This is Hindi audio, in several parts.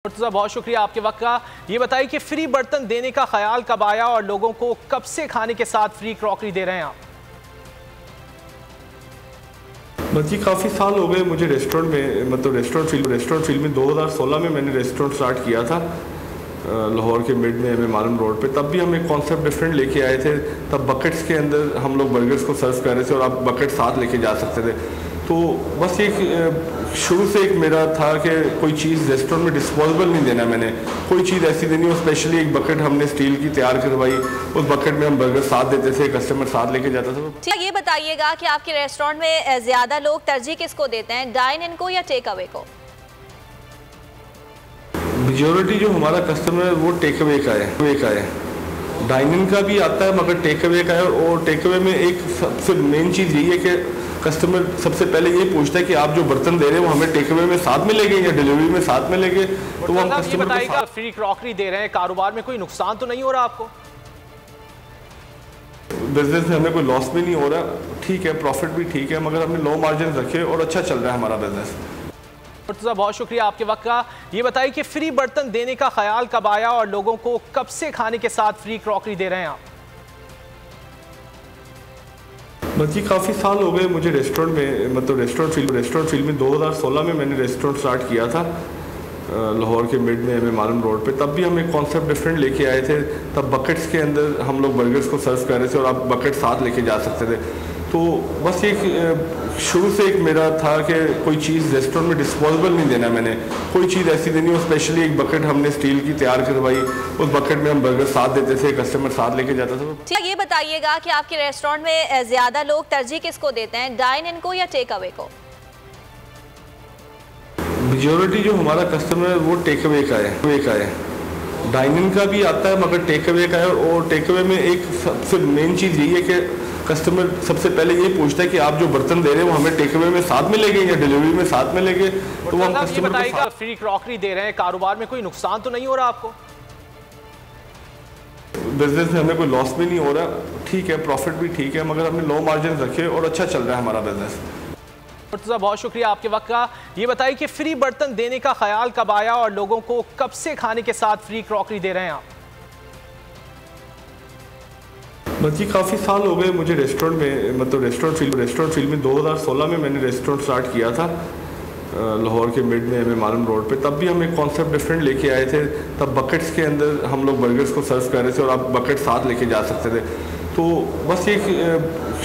मुर्तज़ा बहुत शुक्रिया आपके वक्त का। ये बताइए कि फ्री बर्तन देने का ख्याल कब आया और लोगों को कब से खाने के साथ फ्री क्रॉकरी दे रहे हैं आप? बस जी काफ़ी साल हो गए मुझे रेस्टोरेंट में, मतलब रेस्टोरेंट फील्ड में 2016 में मैंने रेस्टोरेंट स्टार्ट किया था लाहौर के मिड में मालूम रोड पे। तब भी हम एक कॉन्सेप्ट डिफरेंट लेके आए थे। तब बकेट्स के अंदर हम लोग बर्गर्स को सर्व कर रहे थे और आप बकेट साथ लेके जा सकते थे। तो बस एक शुरू से एक मेरा था कि कोई चीज़ रेस्टोरेंट में डिस्पोजेबल नहीं देना, मैंने कोई चीज़ ऐसी देनी हो। स्पेशली एक बकेट हमने स्टील की तैयार करवाई, उस बकेट में हम बर्गर साथ देते थे, कस्टमर साथ लेके जाता था। ठीक, ये बताइएगा कि आपके रेस्टोरेंट में ज़्यादा लोग तरजीह किसको देते हैं, डाइन इन को या टेक अवे को? मेजोरिटी जो हमारा कस्टमर है वो टेक अवे का है। डाइन इन का भी आता है मगर टेक अवे का है। और टेक अवे में एक सबसे मेन चीज़ यही है कि कस्टमर सबसे पहले ये पूछता है कि आप जो बर्तन दे रहे हैं वो हमें टेक अवे में साथ मिलेंगे या डिलीवरी में साथ मिलेंगे। तो वो हम कस्टमर बताइएगा, फ्री क्रॉकरी दे रहे हैं, कारोबार में कोई नुकसान तो नहीं हो रहा आपको? बिजनेस में हमें कोई लॉस भी नहीं हो रहा, ठीक है, प्रॉफिट भी ठीक है, मगर हमने लो मार्जिन रखे और अच्छा चल रहा है हमारा बिजनेस। मुर्तज़ा बहुत शुक्रिया आपके वक्त का। ये बताइए कि फ्री बर्तन देने का ख्याल कब आया और लोगों को कब से खाने के साथ फ्री क्रॉकरी दे रहे हैं आप? बस जी काफ़ी साल हो गए मुझे रेस्टोरेंट में, मतलब रेस्टोरेंट फील्ड में 2016 में मैंने रेस्टोरेंट स्टार्ट किया था लाहौर के मिड में मालूम रोड पे। तब भी हम एक कॉन्सेप्ट डिफरेंट लेके आए थे। तब बकेट्स के अंदर हम लोग बर्गर्स को सर्व कर रहे थे और आप बकेट साथ लेके जा सकते थे। तो बस एक शुरू से एक मेरा था कि कोई चीज़ रेस्टोरेंट में डिस्पोजेबल नहीं देना, मैंने कोई चीज़ ऐसी देनी हो। स्पेशली एक बकेट हमने स्टील की तैयार करवाई, उस बकेट में हम बर्गर साथ देते थे, कस्टमर साथ लेके जाता था। ठीक, ये बताइएगा कि आपके रेस्टोरेंट में ज़्यादा लोग तरजीह किसको देते हैं, डाइन इन को या टेक अवे को? मेजोरिटी जो हमारा कस्टमर है वो टेक अवे का है। डाइन इन का भी आता है मगर टेक अवे का है। और टेक अवे में एक सबसे मेन चीज़ यही है कि कस्टमर सबसे पहले ये पूछता है कि आप जो बर्तन दे रहे हैं वो हमें टेक अवे में साथ मिलेंगे या डिलीवरी में साथ मिलेंगे। तो वो हम कस्टमर बताइएगा, फ्री क्रॉकरी दे रहे हैं, कारोबार में कोई नुकसान तो नहीं हो रहा आपको? बिजनेस में हमें कोई लॉस भी नहीं हो रहा, ठीक है, प्रॉफिट भी ठीक है, मगर हमने लो मार्जिन रखे और अच्छा चल रहा है हमारा बिजनेस। मुर्तज़ा बहुत शुक्रिया आपके वक्त का। ये बताइए कि फ्री बर्तन देने का ख्याल कब आया और लोगों को कब से खाने के साथ फ्री क्रॉकरी दे रहे हैं आप? बस जी काफ़ी साल हो गए मुझे रेस्टोरेंट में, मतलब रेस्टोरेंट फील्ड में 2016 में मैंने रेस्टोरेंट स्टार्ट किया था लाहौर के मिड में मालूम रोड पे। तब भी हम एक कॉन्सेप्ट डिफरेंट लेके आए थे। तब बकेट्स के अंदर हम लोग बर्गर्स को सर्व कर रहे थे और आप बकेट साथ लेके जा सकते थे। तो बस एक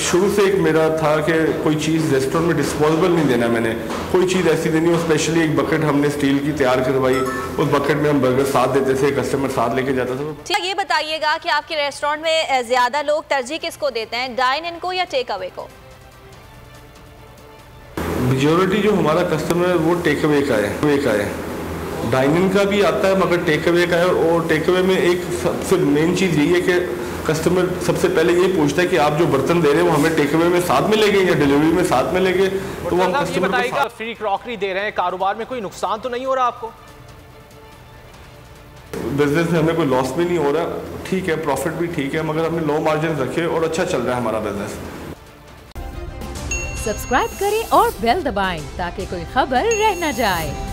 शुरू से एक मेरा था कि कोई चीज़ रेस्टोरेंट में डिस्पोजेबल नहीं देना, मैंने कोई चीज़ ऐसी देनी हो। स्पेशली एक बकेट हमने स्टील की तैयार करवाई, उस बकेट में हम बर्गर साथ देते थे, कस्टमर साथ लेके जाता था। ठीक, ये बताइएगा कि आपके रेस्टोरेंट में ज़्यादा लोग तरजीह किसको देते हैं, डाइन इन को या टेक अवे को? मेजोरिटी जो हमारा कस्टमर है वो टेक अवे का है। डाइन इन का भी आता है मगर टेक अवे का है। और टेक अवे में एक सबसे मेन चीज़ यही है कि कस्टमर सबसे पहले ये पूछता है कि आप जो बर्तन दे रहे हैं वो हमें टेक अवे में साथ मिलेंगे या डिलीवरी में साथ मिलेंगे। तो वो हम कस्टमर बताइएगा, फ्री क्रॉकरी दे रहे हैं, कारोबार में कोई नुकसान तो नहीं हो रहा आपको? बिजनेस में हमें कोई लॉस भी नहीं हो रहा, ठीक है, प्रॉफिट भी ठीक है, मगर हमने लो मार्जिन रखे और अच्छा चल रहा है हमारा बिजनेस। सब्सक्राइब करें और बेल दबाएं ताकि कोई खबर रह न जाए।